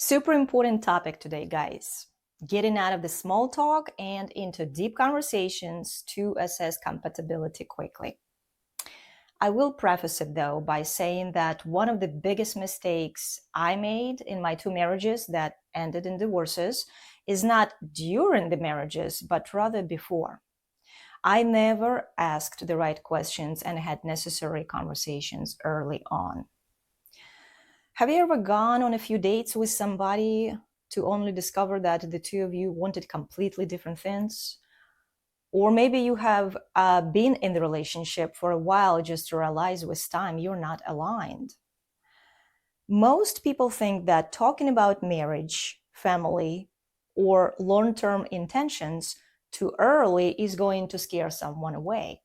Super important topic today, guys. Getting out of the small talk and into deep conversations to assess compatibility quickly. I will preface it though by saying that one of the biggest mistakes I made in my two marriages that ended in divorces is not during the marriages, but rather before. I never asked the right questions and had necessary conversations early on. Have you ever gone on a few dates with somebody to only discover that the two of you wanted completely different things? Or maybe you have been in the relationship for a while just to realize with time you're not aligned. Most people think that talking about marriage, family, or long-term intentions too early is going to scare someone away.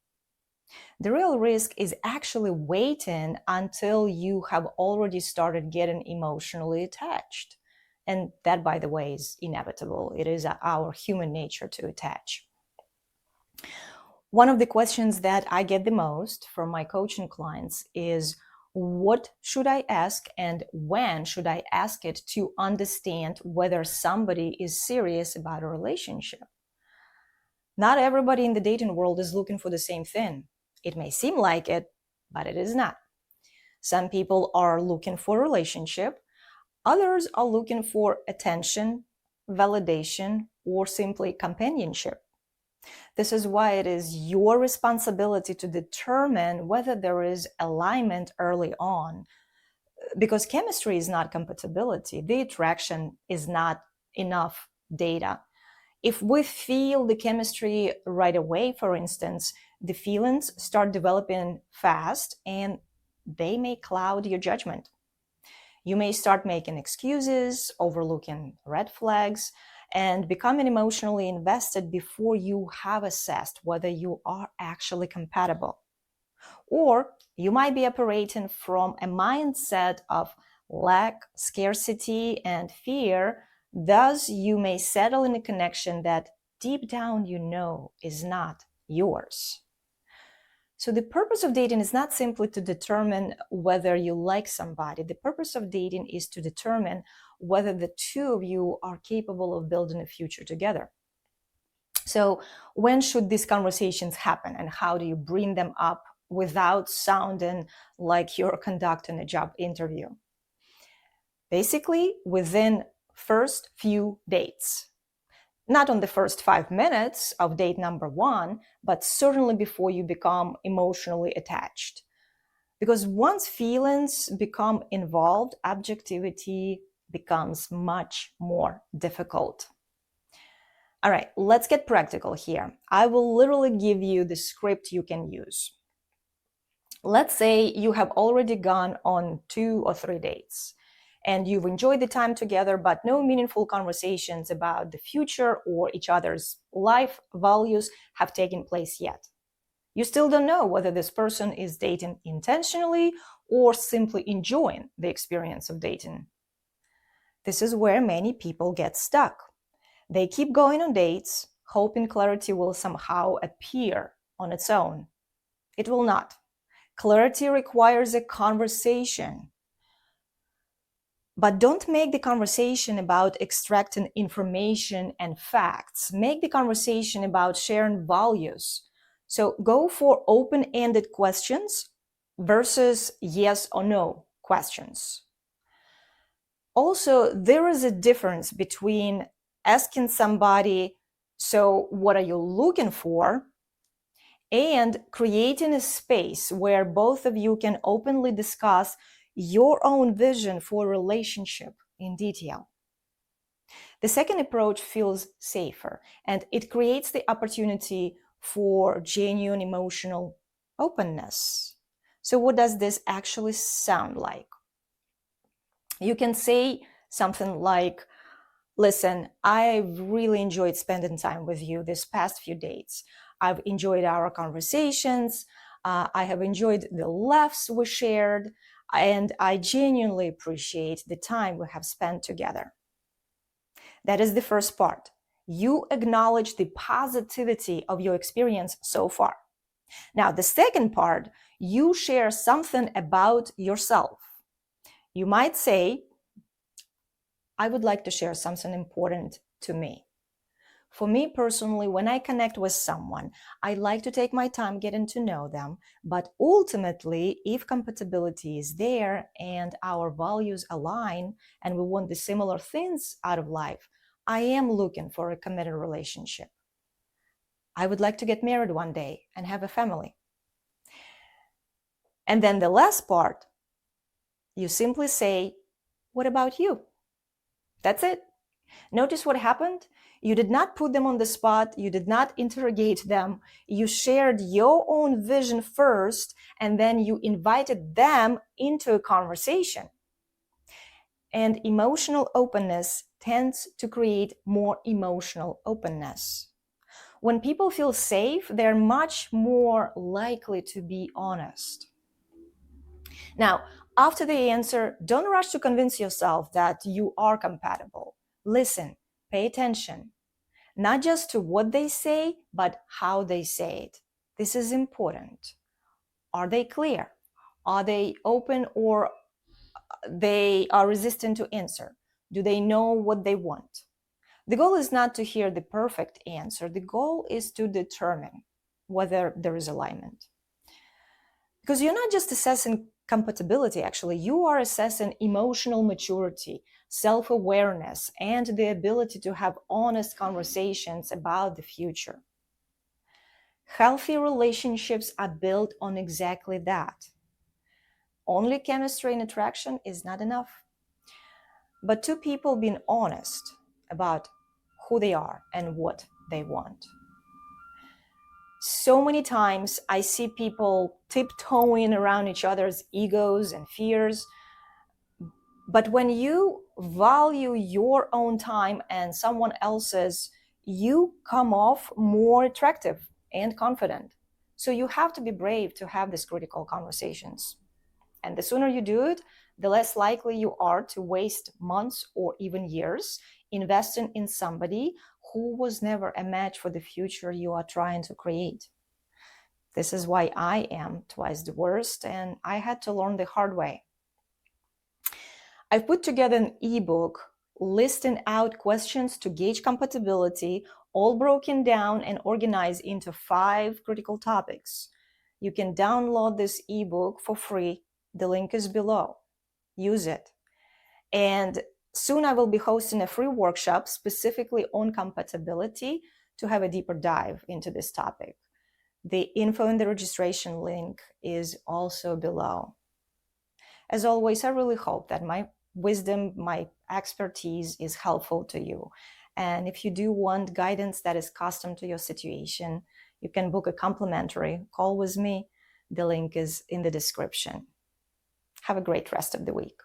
The real risk is actually waiting until you have already started getting emotionally attached. And that, by the way, is inevitable. It is our human nature to attach. One of the questions that I get the most from my coaching clients is, what should I ask and when should I ask it to understand whether somebody is serious about a relationship? Not everybody in the dating world is looking for the same thing. It may seem like it, but it is not. Some people are looking for a relationship. Others are looking for attention, validation, or simply companionship. This is why it is your responsibility to determine whether there is alignment early on, because chemistry is not compatibility. The attraction is not enough data. If we feel the chemistry right away, for instance, the feelings start developing fast and they may cloud your judgment. You may start making excuses, overlooking red flags, and becoming emotionally invested before you have assessed whether you are actually compatible. Or you might be operating from a mindset of lack, scarcity, and fear. Thus, you may settle in a connection that deep down you know is not yours. So the purpose of dating is not simply to determine whether you like somebody. The purpose of dating is to determine whether the two of you are capable of building a future together. So when should these conversations happen and how do you bring them up without sounding like you're conducting a job interview? Basically, within first few dates. Not on the first 5 minutes of date number one, but certainly before you become emotionally attached. Because once feelings become involved, objectivity becomes much more difficult. All right, let's get practical here. I will literally give you the script you can use. Let's say you have already gone on 2 or 3 dates and you've enjoyed the time together, but no meaningful conversations about the future or each other's life values have taken place yet. You still don't know whether this person is dating intentionally or simply enjoying the experience of dating. This is where many people get stuck. They keep going on dates, hoping clarity will somehow appear on its own. It will not. Clarity requires a conversation. But don't make the conversation about extracting information and facts. Make the conversation about sharing values. So go for open-ended questions versus yes or no questions. Also, there is a difference between asking somebody, so what are you looking for? And creating a space where both of you can openly discuss your own vision for a relationship in detail. The second approach feels safer and it creates the opportunity for genuine emotional openness. So what does this actually sound like? You can say something like, listen, I've really enjoyed spending time with you this past few dates. I've enjoyed our conversations. I have enjoyed the laughs we shared, and I genuinely appreciate the time we have spent together. That is the first part. You acknowledge the positivity of your experience so far. Now, the second part, you share something about yourself. You might say, I would like to share something important to me. For me personally, when I connect with someone, I like to take my time getting to know them. But ultimately, if compatibility is there and our values align and we want the similar things out of life, I am looking for a committed relationship. I would like to get married one day and have a family. And then the last part, you simply say, what about you? That's it. Notice what happened? You did not put them on the spot. You did not interrogate them. You shared your own vision first, and then you invited them into a conversation. And emotional openness tends to create more emotional openness. When people feel safe, they're much more likely to be honest. Now, after they answer, don't rush to convince yourself that you are compatible. Listen, pay attention, not just to what they say, but how they say it. This is important. Are they clear? Are they open, or they are resistant to answer? Do they know what they want? The goal is not to hear the perfect answer. The goal is to determine whether there is alignment. Because you're not just assessing compatibility, actually, you are assessing emotional maturity, self-awareness, and the ability to have honest conversations about the future. Healthy relationships are built on exactly that. Only chemistry and attraction is not enough. But two people being honest about who they are and what they want. So many times I see people tiptoeing around each other's egos and fears. But when you value your own time and someone else's, you come off more attractive and confident. So you have to be brave to have these critical conversations. And the sooner you do it, the less likely you are to waste months or even years investing in somebody who was never a match for the future you are trying to create. This is why I am twice divorced, and I had to learn the hard way. I've put together an ebook listing out questions to gauge compatibility, all broken down and organized into 5 critical topics. You can download this ebook for free. The link is below. Use it. And soon I will be hosting a free workshop specifically on compatibility to have a deeper dive into this topic. The info in the registration link is also below. As always, I really hope that my wisdom, my expertise is helpful to you. And if you do want guidance that is custom to your situation, you can book a complimentary call with me. The link is in the description. Have a great rest of the week.